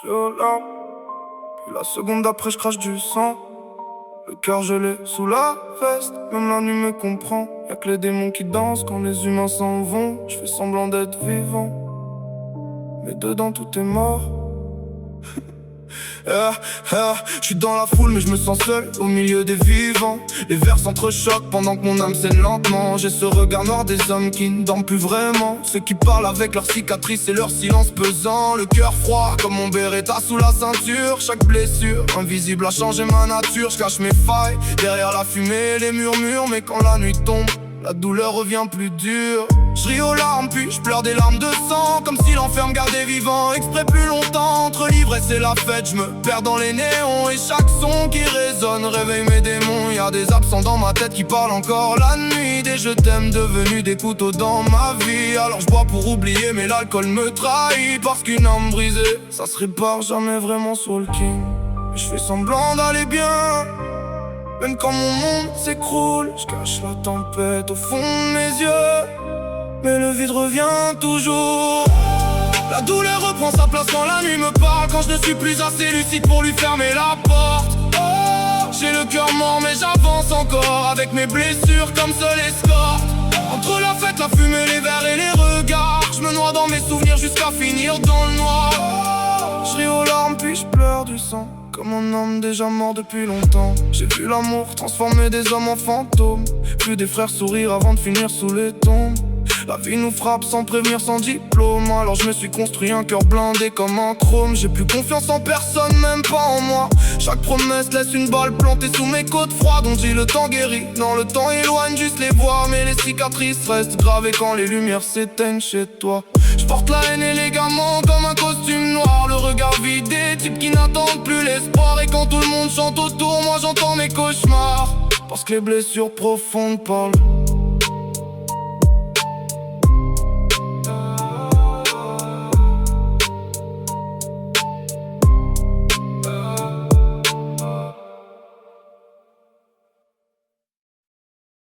Je aux larmes, puis la seconde d'après je crache du sang. Le cœur gelé sous la veste, même la nuit me comprend. Y'a que les démons qui dansent quand les humains s'en vont. Je fais semblant d'être vivant, mais dedans tout est mort. Je suis dans la foule mais je me sens seul au milieu des vivants. Les vers s'entrechoquent pendant que mon âme saigne lentement. J'ai ce regard noir des hommes qui ne dorment plus vraiment. Ceux qui parlent avec leurs cicatrices et leur silence pesant. Le cœur froid comme mon Beretta sous la ceinture. Chaque blessure invisible a changé ma nature. Je cache mes failles derrière la fumée et les murmures. Mais quand la nuit tombe, la douleur revient plus dure. Je ris aux larmes puis je pleure des larmes de sang. Comme si l'enfer me gardait vivant exprès plus longtemps. Entre l'ivresse et la fête je me perds dans les néons. Et chaque son qui résonne réveille mes démons. Y'a des absents dans ma tête qui parlent encore la nuit. Des je t'aime devenus des couteaux dans ma vie. Alors je bois pour oublier mais l'alcool me trahit. Parce qu'une âme brisée ça se répare jamais vraiment sur le king. Et je fais semblant d'aller bien même quand mon monde s'écroule. Je cache la tempête au fond de mes yeux, mais le vide revient toujours. La douleur reprend sa place quand la nuit me parle. Quand je ne suis plus assez lucide pour lui fermer la porte. J'ai le cœur mort mais j'avance encore. Avec mes blessures comme seul escorte. Entre la fête, la fumée, les verres et les regards, je me noie dans mes souvenirs jusqu'à finir dans le noir. Je ris aux larmes puis je pleure du sang, comme un homme déjà mort depuis longtemps. J'ai vu l'amour transformer des hommes en fantômes. Vu des frères sourire avant de finir sous les tombes. La vie nous frappe sans prévenir, sans diplôme. Alors je me suis construit un cœur blindé comme un chrome. J'ai plus confiance en personne, même pas en moi. Chaque promesse laisse une balle plantée sous mes côtes froides. On dit le temps guérit, non le temps éloigne juste les voix. Mais les cicatrices restent gravées quand les lumières s'éteignent chez toi. Je porte la haine et l'égarement comme un costume noir. Le regard vidé, type qui n'attendent plus l'espoir. Et quand tout le monde chante autour, moi j'entends mes cauchemars. Parce que les blessures profondes parlent.